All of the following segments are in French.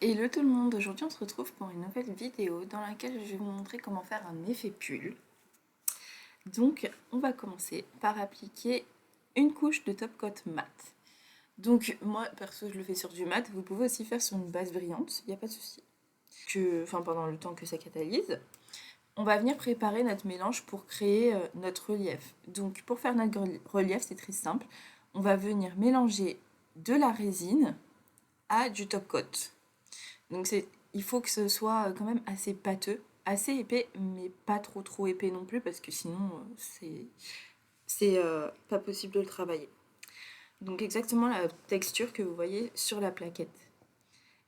Hello tout le monde, aujourd'hui on se retrouve pour une nouvelle vidéo dans laquelle je vais vous montrer comment faire un effet pull. Donc on va commencer par appliquer une couche de top coat mat. Donc moi perso je le fais sur du mat, vous pouvez aussi faire sur une base brillante, il n'y a pas de souci. Pendant le temps que ça catalyse, on va venir préparer notre mélange pour créer notre relief. Donc pour faire notre relief c'est très simple, on va venir mélanger de la résine à du top coat. Donc il faut que ce soit quand même assez pâteux, assez épais, mais pas trop épais non plus, parce que sinon c'est pas possible de le travailler. Donc exactement la texture que vous voyez sur la plaquette.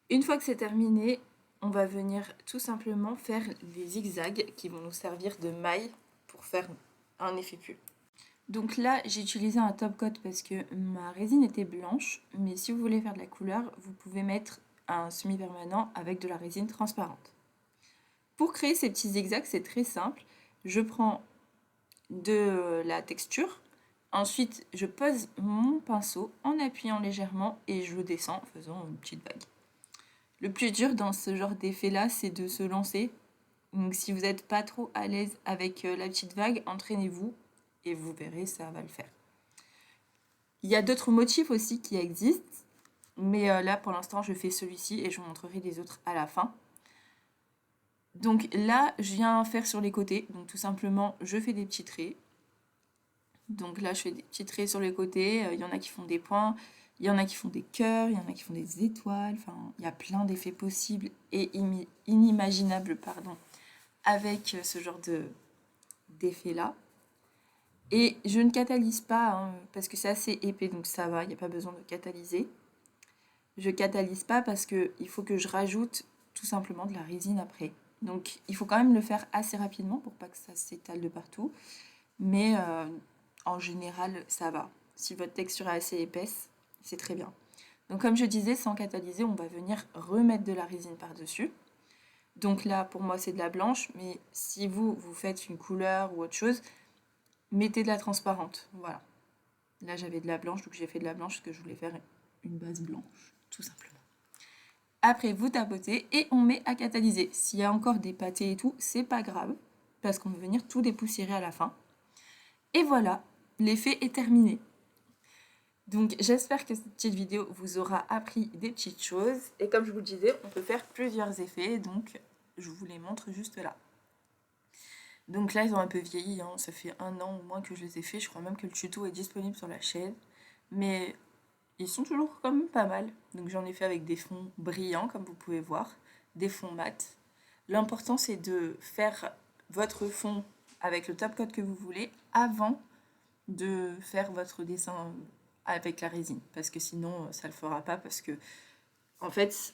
Une fois que c'est terminé, on va venir tout simplement faire des zigzags qui vont nous servir de maille pour faire un effet pull. Donc là, j'ai utilisé un top coat parce que ma résine était blanche, mais si vous voulez faire de la couleur, vous pouvez mettre un semi-permanent avec de la résine transparente. Pour créer ces petits zigzags, c'est très simple. Je prends de la texture, ensuite je pose mon pinceau en appuyant légèrement et je descends en faisant une petite vague. Le plus dur dans ce genre d'effet-là, c'est de se lancer. Donc si vous n'êtes pas trop à l'aise avec la petite vague, entraînez-vous et vous verrez, ça va le faire. Il y a d'autres motifs aussi qui existent, mais là pour l'instant je fais celui-ci et je vous montrerai les autres à la fin. Donc là je viens faire sur les côtés, donc tout simplement je fais des petits traits. Donc là je fais des petits traits sur les côtés, il y en a qui font des points, il y en a qui font des cœurs, il y en a qui font des étoiles, enfin il y a plein d'effets possibles et inimaginables avec ce genre d'effet là. Et je ne catalyse pas, parce que c'est assez épais, donc ça va, il n'y a pas besoin de catalyser. Je catalyse pas parce qu'il faut que je rajoute tout simplement de la résine après. Donc il faut quand même le faire assez rapidement pour pas que ça s'étale de partout. Mais en général, ça va. Si votre texture est assez épaisse, c'est très bien. Donc comme je disais, sans catalyser, on va venir remettre de la résine par-dessus. Donc là, pour moi, c'est de la blanche, mais si vous faites une couleur ou autre chose, mettez de la transparente, voilà. Là, j'avais de la blanche, donc j'ai fait de la blanche parce que je voulais faire une base blanche, tout simplement. Après, vous tapotez et on met à catalyser. S'il y a encore des pâtés et tout, c'est pas grave, parce qu'on va venir tout dépoussiérer à la fin. Et voilà, l'effet est terminé. Donc j'espère que cette petite vidéo vous aura appris des petites choses. Et comme je vous le disais, on peut faire plusieurs effets, donc je vous les montre juste là. Donc là, ils ont un peu vieilli, ça fait 1 an ou moins que je les ai fait. Je crois même que le tuto est disponible sur la chaîne. Mais ils sont toujours quand même pas mal. Donc j'en ai fait avec des fonds brillants, comme vous pouvez voir, des fonds mat. L'important, c'est de faire votre fond avec le top coat que vous voulez avant de faire votre dessin avec la résine. Parce que sinon, ça le fera pas. Parce que, en fait,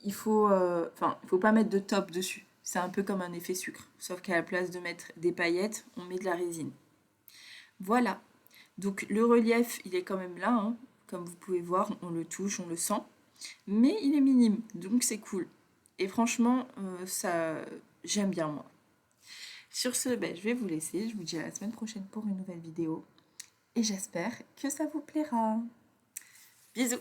il faut pas mettre de top dessus. C'est un peu comme un effet sucre. Sauf qu'à la place de mettre des paillettes, on met de la résine. Voilà. Donc le relief, il est quand même là. Comme vous pouvez voir, on le touche, on le sent. Mais il est minime, donc c'est cool. Et franchement, j'aime bien moi. Sur ce, je vais vous laisser. Je vous dis à la semaine prochaine pour une nouvelle vidéo. Et j'espère que ça vous plaira. Bisous!